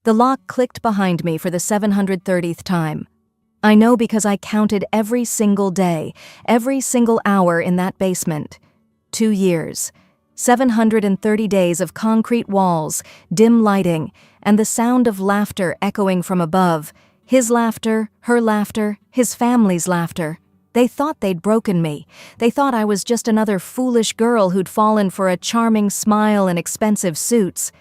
The lock clicked behind me for the 730th time. I know because I counted every single day, every single hour in that basement. 2 years. 730 days of concrete walls, dim lighting, and the sound of laughter echoing from above. His laughter, her laughter, his family's laughter. They thought they'd broken me. They thought I was just another foolish girl who'd fallen for a charming smile and expensive suits.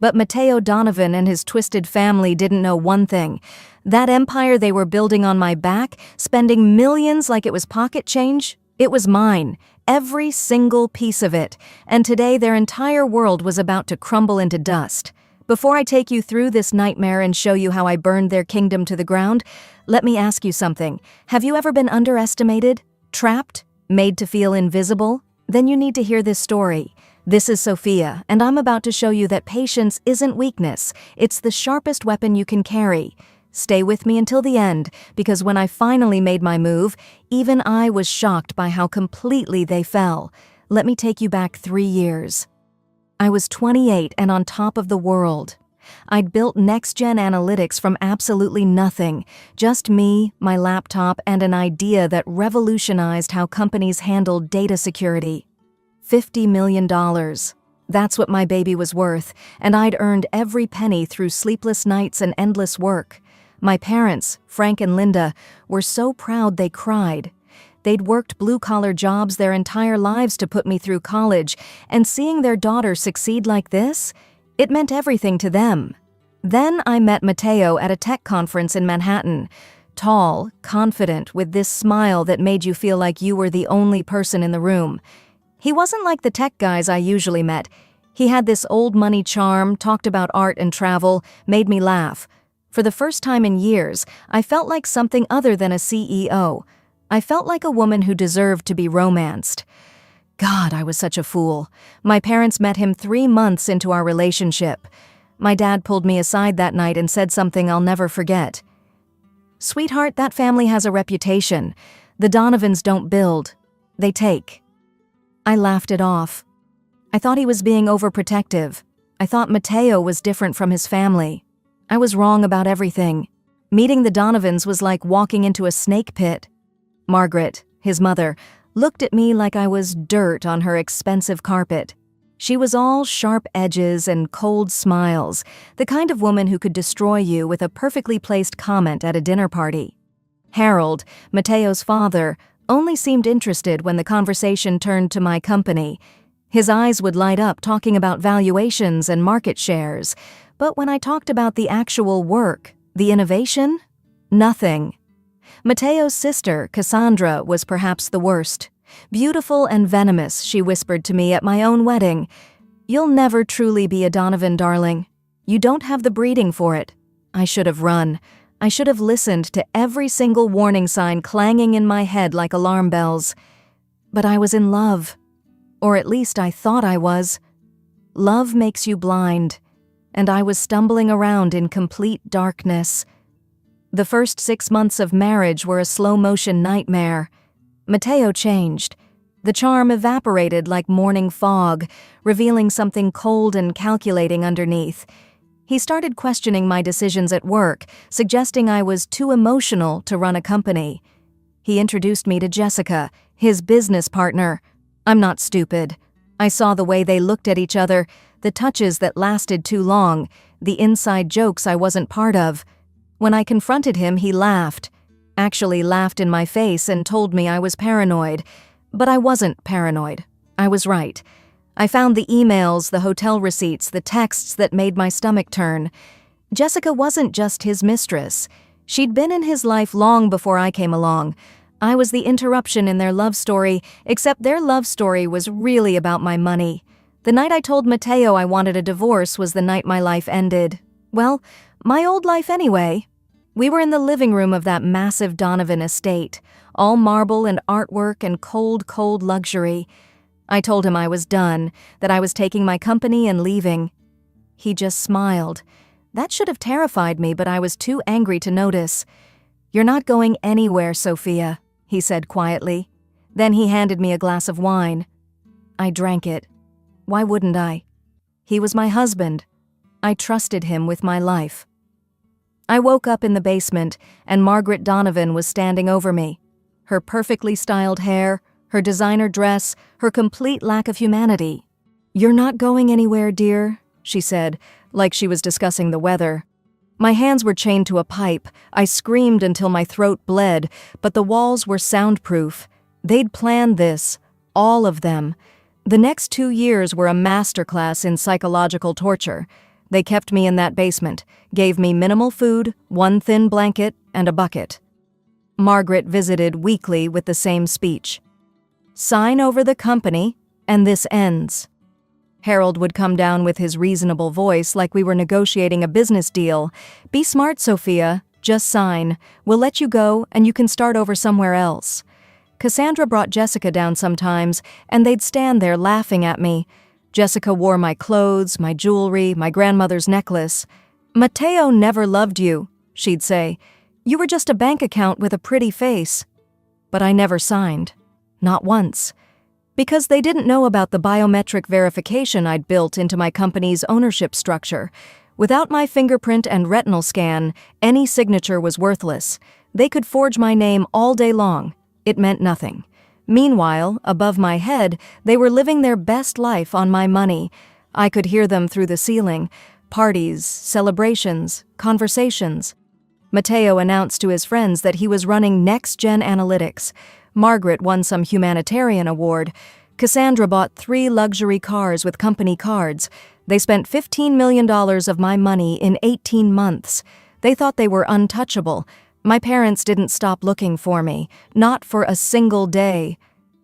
But Matteo Donovan and his twisted family didn't know one thing. That empire they were building on my back, spending millions like it was pocket change, it was mine, every single piece of it, and today their entire world was about to crumble into dust. Before I take you through this nightmare and show you how I burned their kingdom to the ground, let me ask you something. Have you ever been underestimated, trapped, made to feel invisible? Then you need to hear this story. This is Sophia, and I'm about to show you that patience isn't weakness. It's the sharpest weapon you can carry. Stay with me until the end, because when I finally made my move, even I was shocked by how completely they fell. Let me take you back 3 years. I was 28 and on top of the world. I'd built next-gen analytics from absolutely nothing. Just me, my laptop, and an idea that revolutionized how companies handled data security. $50 million. That's what my baby was worth, and I'd earned every penny through sleepless nights and endless work. My parents, Frank and Linda, were so proud they cried. They'd worked blue-collar jobs their entire lives to put me through college, and seeing their daughter succeed like this, it meant everything to them. Then I met Matteo at a tech conference in Manhattan. Tall, confident, with this smile that made you feel like you were the only person in the room. He wasn't like the tech guys I usually met. He had this old money charm, talked about art and travel, made me laugh. For the first time in years, I felt like something other than a CEO. I felt like a woman who deserved to be romanced. God, I was such a fool. My parents met him 3 months into our relationship. My dad pulled me aside that night and said something I'll never forget. "Sweetheart, that family has a reputation. The Donovans don't build, they take." I laughed it off. I thought he was being overprotective. I thought Matteo was different from his family. I was wrong about everything. Meeting the Donovans was like walking into a snake pit. Margaret, his mother, looked at me like I was dirt on her expensive carpet. She was all sharp edges and cold smiles, the kind of woman who could destroy you with a perfectly placed comment at a dinner party. Harold, Matteo's father, only seemed interested when the conversation turned to my company. His eyes would light up talking about valuations and market shares, but when I talked about the actual work, the innovation, nothing. Matteo's sister, Cassandra, was perhaps the worst. Beautiful and venomous, she whispered to me at my own wedding. "You'll never truly be a Donovan, darling. You don't have the breeding for it." I should have run. I should have listened to every single warning sign clanging in my head like alarm bells. But I was in love. Or at least I thought I was. Love makes you blind. And I was stumbling around in complete darkness. The first 6 months of marriage were a slow-motion nightmare. Matteo changed. The charm evaporated like morning fog, revealing something cold and calculating underneath. He started questioning my decisions at work, suggesting I was too emotional to run a company. He introduced me to Jessica, his business partner. I'm not stupid. I saw the way they looked at each other, the touches that lasted too long, the inside jokes I wasn't part of. When I confronted him, he laughed. Actually laughed in my face and told me I was paranoid. But I wasn't paranoid. I was right. I found the emails, the hotel receipts, the texts that made my stomach turn. Jessica wasn't just his mistress. She'd been in his life long before I came along. I was the interruption in their love story, except their love story was really about my money. The night I told Matteo I wanted a divorce was the night my life ended. Well, my old life anyway. We were in the living room of that massive Donovan estate, all marble and artwork and cold, cold luxury. I told him I was done, that I was taking my company and leaving. He just smiled. That should have terrified me, but I was too angry to notice. "You're not going anywhere, Sophia," he said quietly. Then he handed me a glass of wine. I drank it. Why wouldn't I? He was my husband. I trusted him with my life. I woke up in the basement, and Margaret Donovan was standing over me. Her perfectly styled hair, her designer dress, her complete lack of humanity. "You're not going anywhere, dear," she said, like she was discussing the weather. My hands were chained to a pipe. I screamed until my throat bled, but the walls were soundproof. They'd planned this, all of them. The next 2 years were a masterclass in psychological torture. They kept me in that basement, gave me minimal food, one thin blanket, and a bucket. Margaret visited weekly with the same speech. "Sign over the company, and this ends." Harold would come down with his reasonable voice like we were negotiating a business deal. "Be smart, Sophia. Just sign. We'll let you go, and you can start over somewhere else." Cassandra brought Jessica down sometimes, and they'd stand there laughing at me. Jessica wore my clothes, my jewelry, my grandmother's necklace. "Mateo never loved you," she'd say. "You were just a bank account with a pretty face." But I never signed. Not once. Because they didn't know about the biometric verification I'd built into my company's ownership structure. Without my fingerprint and retinal scan, any signature was worthless. They could forge my name all day long. It meant nothing. Meanwhile, above my head, they were living their best life on my money. I could hear them through the ceiling. Parties, celebrations, conversations. Mateo announced to his friends that he was running next-gen analytics. Margaret won some humanitarian award. Cassandra bought 3 luxury cars with company cards. They spent $15 million of my money in 18 months. They thought they were untouchable. My parents didn't stop looking for me, not for a single day.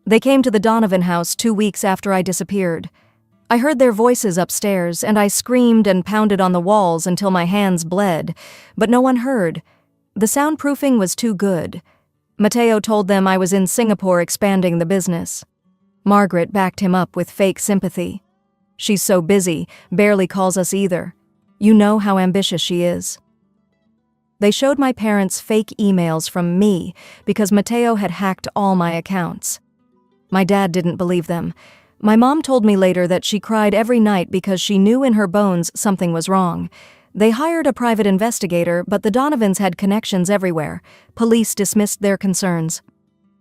They came to the Donovan house 2 weeks after I disappeared. I heard their voices upstairs, and I screamed and pounded on the walls until my hands bled, but no one heard. The soundproofing was too good. Mateo told them I was in Singapore expanding the business. Margaret backed him up with fake sympathy. "She's so busy, barely calls us either. You know how ambitious she is." They showed my parents fake emails from me because Mateo had hacked all my accounts. My dad didn't believe them. My mom told me later that she cried every night because she knew in her bones something was wrong. They hired a private investigator, but the Donovans had connections everywhere. Police dismissed their concerns.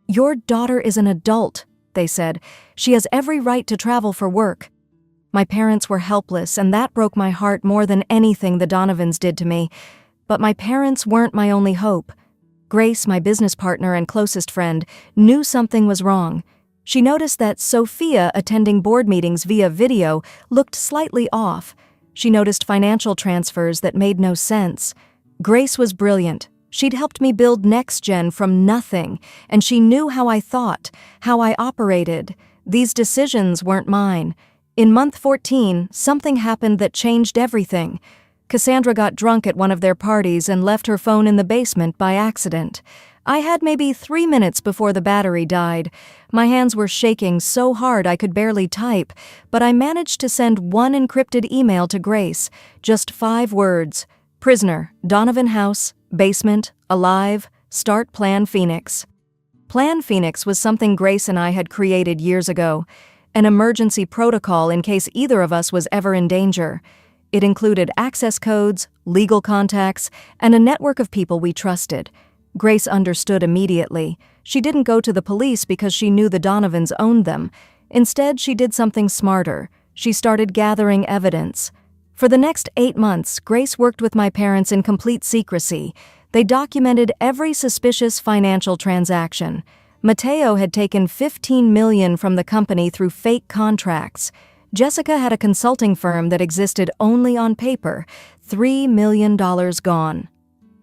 "Your daughter is an adult," they said. "She has every right to travel for work." My parents were helpless, and that broke my heart more than anything the Donovans did to me. But my parents weren't my only hope. Grace, my business partner and closest friend, knew something was wrong. She noticed that Sophia attending board meetings via video looked slightly off. She noticed financial transfers that made no sense. Grace was brilliant. She'd helped me build NextGen from nothing, and she knew how I thought, how I operated. These decisions weren't mine. In month 14, something happened that changed everything. Cassandra got drunk at one of their parties and left her phone in the basement by accident. I had maybe 3 minutes before the battery died. My hands were shaking so hard I could barely type, but I managed to send one encrypted email to Grace, just 5 words: "Prisoner, Donovan House, basement, alive, start Plan Phoenix." Plan Phoenix was something Grace and I had created years ago, an emergency protocol in case either of us was ever in danger. It included access codes, legal contacts, and a network of people we trusted. Grace understood immediately. She didn't go to the police because she knew the Donovans owned them. Instead, she did something smarter. She started gathering evidence. For the next 8 months, Grace worked with my parents in complete secrecy. They documented every suspicious financial transaction. Mateo had taken $15 million from the company through fake contracts. Jessica had a consulting firm that existed only on paper. $3 million gone.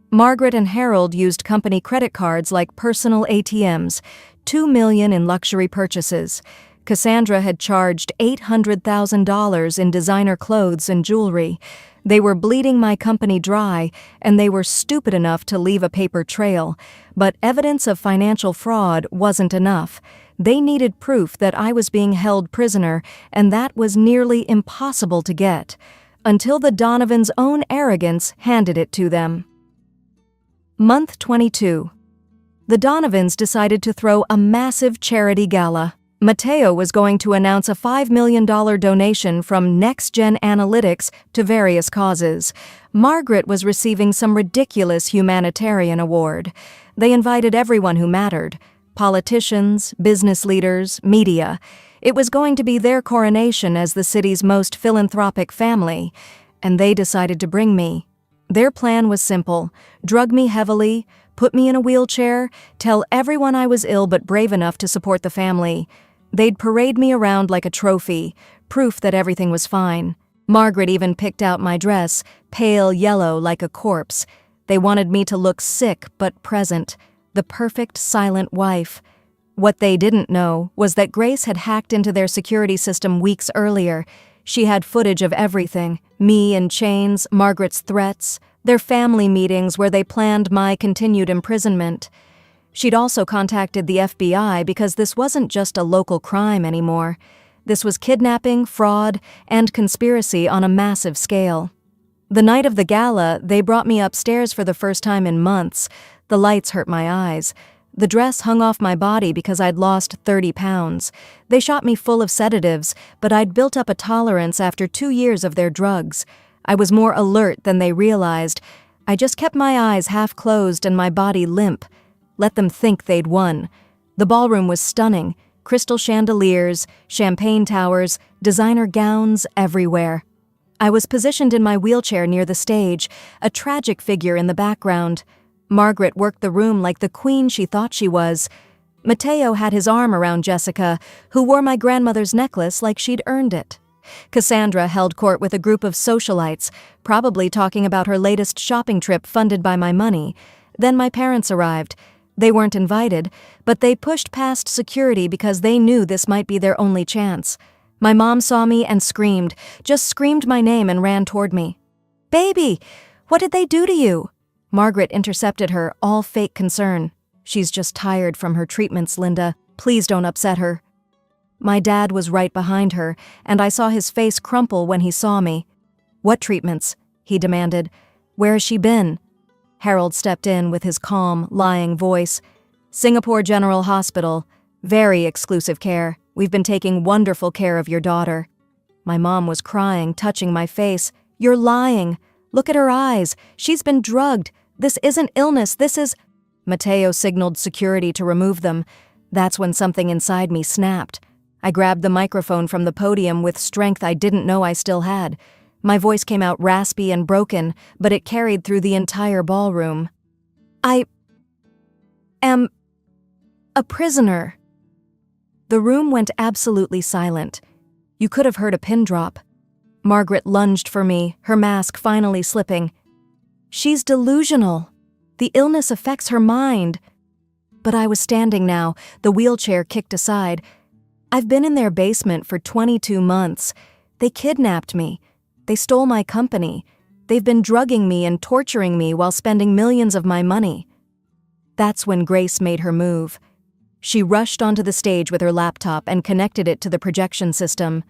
Margaret and Harold used company credit cards like personal ATMs, $2 million in luxury purchases. Cassandra had charged $800,000 in designer clothes and jewelry. They were bleeding my company dry, and they were stupid enough to leave a paper trail. But evidence of financial fraud wasn't enough. They needed proof that I was being held prisoner, and that was nearly impossible to get, until the Donovans' own arrogance handed it to them. Month 22. The Donovans decided to throw a massive charity gala. Mateo was going to announce a $5 million donation from Next Gen Analytics to various causes. Margaret was receiving some ridiculous humanitarian award. They invited everyone who mattered: politicians, business leaders, media. It was going to be their coronation as the city's most philanthropic family, and they decided to bring me. Their plan was simple: drug me heavily, put me in a wheelchair, tell everyone I was ill but brave enough to support the family. They'd parade me around like a trophy, proof that everything was fine. Margaret even picked out my dress, pale yellow like a corpse. They wanted me to look sick but present, the perfect silent wife. What they didn't know was that Grace had hacked into their security system weeks earlier. She had footage of everything: me in chains, Margaret's threats, their family meetings where they planned my continued imprisonment. She'd also contacted the FBI because this wasn't just a local crime anymore. This was kidnapping, fraud, and conspiracy on a massive scale. The night of the gala, they brought me upstairs for the first time in months. The lights hurt my eyes. The dress hung off my body because I'd lost 30 pounds. They shot me full of sedatives, but I'd built up a tolerance after 2 years of their drugs. I was more alert than they realized. I just kept my eyes half closed and my body limp. Let them think they'd won. The ballroom was stunning: crystal chandeliers, champagne towers, designer gowns everywhere. I was positioned in my wheelchair near the stage, a tragic figure in the background. Margaret worked the room like the queen she thought she was. Mateo had his arm around Jessica, who wore my grandmother's necklace like she'd earned it. Cassandra held court with a group of socialites, probably talking about her latest shopping trip funded by my money. Then my parents arrived. They weren't invited, but they pushed past security because they knew this might be their only chance. My mom saw me and screamed, just screamed my name and ran toward me. "Baby, what did they do to you?" Margaret intercepted her, all fake concern. "She's just tired from her treatments, Linda. Please don't upset her." My dad was right behind her, and I saw his face crumple when he saw me. "What treatments?" he demanded. "Where has she been?" Harold stepped in with his calm, lying voice. "Singapore General Hospital. Very exclusive care. We've been taking wonderful care of your daughter." My mom was crying, touching my face. "You're lying. Look at her eyes. She's been drugged. This isn't illness, this is—" Mateo signaled security to remove them. That's when something inside me snapped. I grabbed the microphone from the podium with strength I didn't know I still had. My voice came out raspy and broken, but it carried through the entire ballroom. "I am a prisoner." The room went absolutely silent. You could have heard a pin drop. Margaret lunged for me, her mask finally slipping. "She's delusional. The illness affects her mind." But I was standing now, the wheelchair kicked aside. "I've been in their basement for 22 months. They kidnapped me. They stole my company. They've been drugging me and torturing me while spending millions of my money." That's when Grace made her move. She rushed onto the stage with her laptop and connected it to the projection system.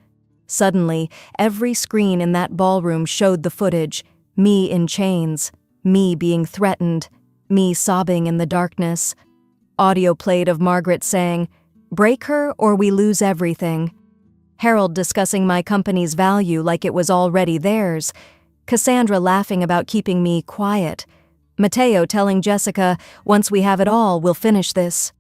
Suddenly, every screen in that ballroom showed the footage: me in chains, me being threatened, me sobbing in the darkness. Audio played of Margaret saying, "Break her or we lose everything." Harold discussing my company's value like it was already theirs. Cassandra laughing about keeping me quiet. Mateo telling Jessica, "Once we have it all, we'll finish this."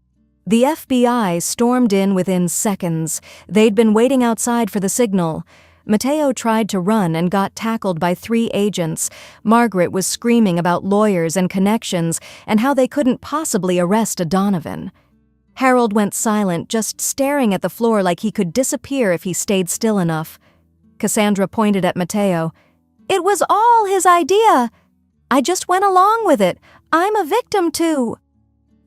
The FBI stormed in within seconds. They'd been waiting outside for the signal. Mateo tried to run and got tackled by 3 agents. Margaret was screaming about lawyers and connections and how they couldn't possibly arrest a Donovan. Harold went silent, just staring at the floor like he could disappear if he stayed still enough. Cassandra pointed at Mateo. "It was all his idea. I just went along with it. I'm a victim too."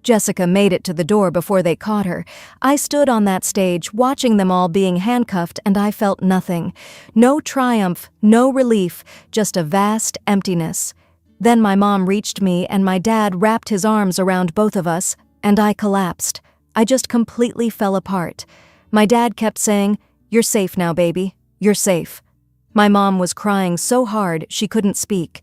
Jessica made it to the door before they caught her. I stood on that stage, watching them all being handcuffed, and I felt nothing. No triumph, no relief, just a vast emptiness. Then my mom reached me, and my dad wrapped his arms around both of us, and I collapsed. I just completely fell apart. My dad kept saying, "You're safe now, baby. You're safe." My mom was crying so hard she couldn't speak.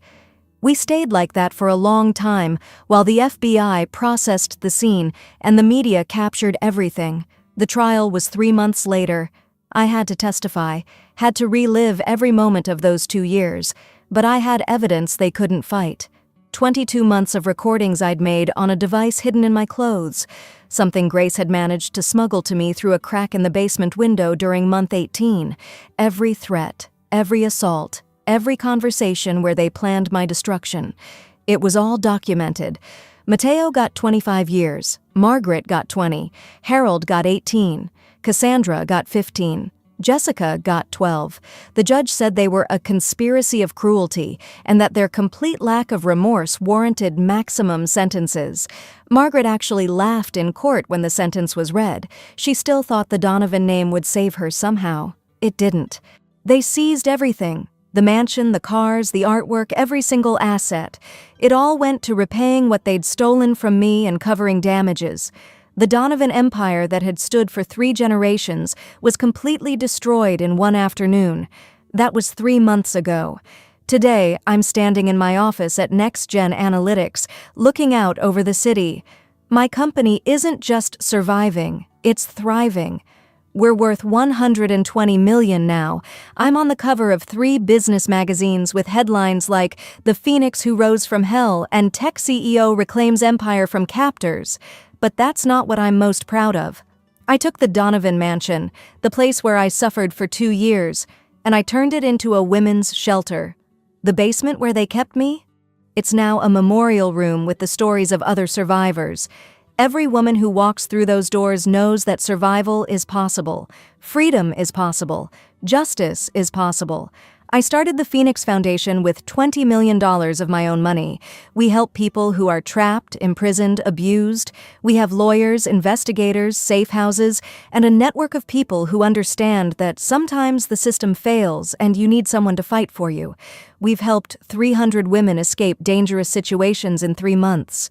We stayed like that for a long time while the FBI processed the scene and the media captured everything. The trial was 3 months later. I had to testify, had to relive every moment of those 2 years, but I had evidence they couldn't fight. 22 months of recordings I'd made on a device hidden in my clothes, something Grace had managed to smuggle to me through a crack in the basement window during month 18. Every threat, every assault, every conversation where they planned my destruction. It was all documented. Mateo got 25 years, Margaret got 20, Harold got 18, Cassandra got 15, Jessica got 12. The judge said they were a conspiracy of cruelty and that their complete lack of remorse warranted maximum sentences. Margaret actually laughed in court when the sentence was read. She still thought the Donovan name would save her somehow. It didn't. They seized everything. The mansion, the cars, the artwork, every single asset. It all went to repaying what they'd stolen from me and covering damages. The Donovan empire that had stood for 3 generations was completely destroyed in one afternoon. That was 3 months ago. Today, I'm standing in my office at Next Gen Analytics, looking out over the city. My company isn't just surviving, it's thriving. We're worth $120 million now. I'm on the cover of 3 business magazines with headlines like "The Phoenix Who Rose from Hell" and "Tech CEO Reclaims Empire from Captors." But that's not what I'm most proud of. I took the Donovan Mansion, the place where I suffered for 2 years, and I turned it into a women's shelter. The basement where they kept me? It's now a memorial room with the stories of other survivors. Every woman who walks through those doors knows that survival is possible, freedom is possible, justice is possible. I started the Phoenix Foundation with $20 million of my own money. We help people who are trapped, imprisoned, abused. We have lawyers, investigators, safe houses, and a network of people who understand that sometimes the system fails and you need someone to fight for you. We've helped 300 women escape dangerous situations in 3 months.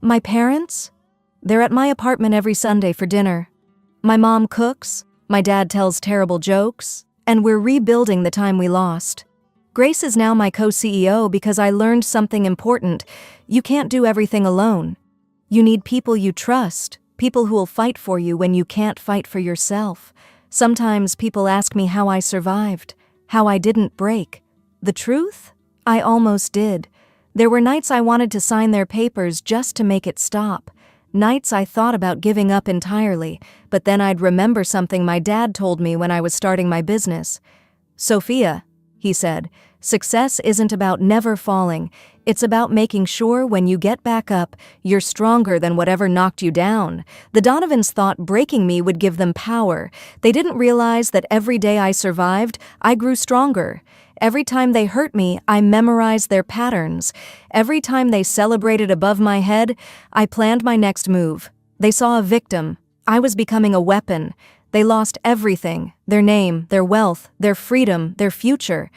My parents? They're at my apartment every Sunday for dinner. My mom cooks, my dad tells terrible jokes, and we're rebuilding the time we lost. Grace is now my co-CEO because I learned something important. You can't do everything alone. You need people you trust, people who will fight for you when you can't fight for yourself. Sometimes people ask me how I survived, how I didn't break. The truth? I almost did. There were nights I wanted to sign their papers just to make it stop. Nights I thought about giving up entirely, but then I'd remember something my dad told me when I was starting my business. "Sophia," he said, "success isn't about never falling. It's about making sure when you get back up, you're stronger than whatever knocked you down." The Donovans thought breaking me would give them power. They didn't realize that every day I survived, I grew stronger. Every time they hurt me, I memorized their patterns. Every time they celebrated above my head, I planned my next move. They saw a victim. I was becoming a weapon. They lost everything, their name, their wealth, their freedom, their future.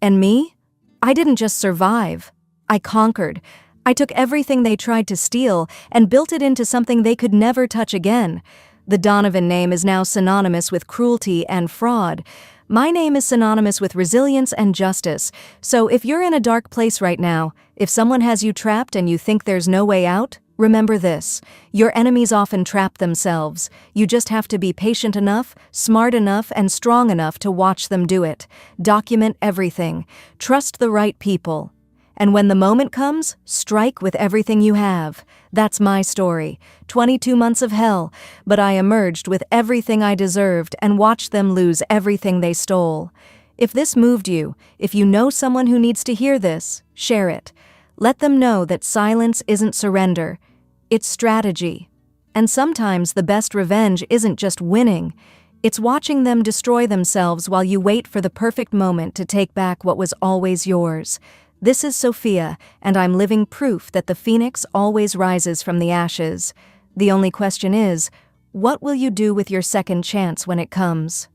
And me? I didn't just survive. I conquered. I took everything they tried to steal and built it into something they could never touch again. The Donovan name is now synonymous with cruelty and fraud. My name is synonymous with resilience and justice, so if you're in a dark place right now, if someone has you trapped and you think there's no way out, remember this: your enemies often trap themselves. You just have to be patient enough, smart enough, and strong enough to watch them do it. Document everything. Trust the right people. And when the moment comes, strike with everything you have. That's my story. 22 months of hell, but I emerged with everything I deserved and watched them lose everything they stole. If this moved you, if you know someone who needs to hear this, share it. Let them know that silence isn't surrender. It's strategy. And sometimes the best revenge isn't just winning. It's watching them destroy themselves while you wait for the perfect moment to take back what was always yours. This is Sophia, and I'm living proof that the phoenix always rises from the ashes. The only question is, what will you do with your second chance when it comes?